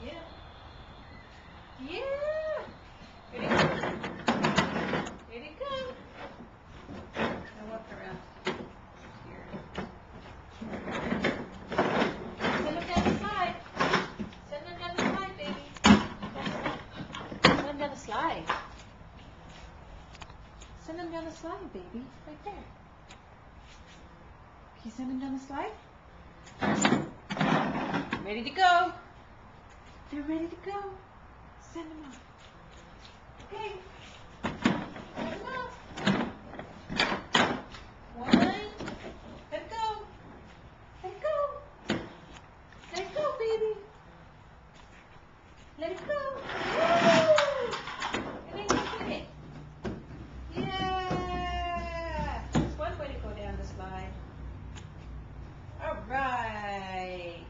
Yeah. Yeah. Ready to go. Ready to go. Now walk around here. Send them down the slide. Send them down the slide, baby. Send them down the slide. Send them down the slide, baby. Right there. Can you send them down the slide? Ready to go. They're ready to go. Send them off. Okay. Send them off. One. Let it go. Let it go. Let it go, baby. Let it go. Woo! And then you get it. Yeah. That's one way to go down the slide. All right.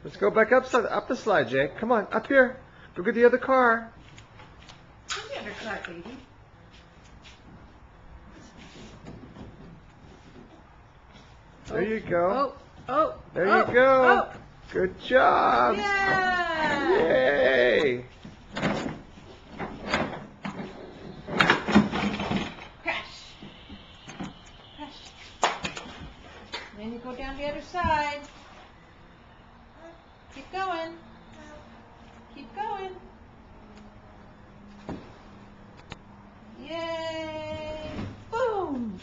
Let's go back up the slide, Jake. Come on, up here. Go get the other car. Where's the other car, baby? There you go. Oh. There you go. Oh. Good job. Yeah. Yay. Crash. Crash. Then you go down the other side. Keep going. Keep going. Yay. Boom.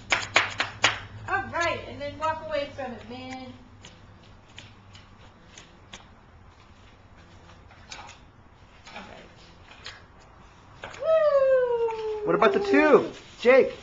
All right. And then walk away from it, man. All right. Woo. What about the tube? Jake,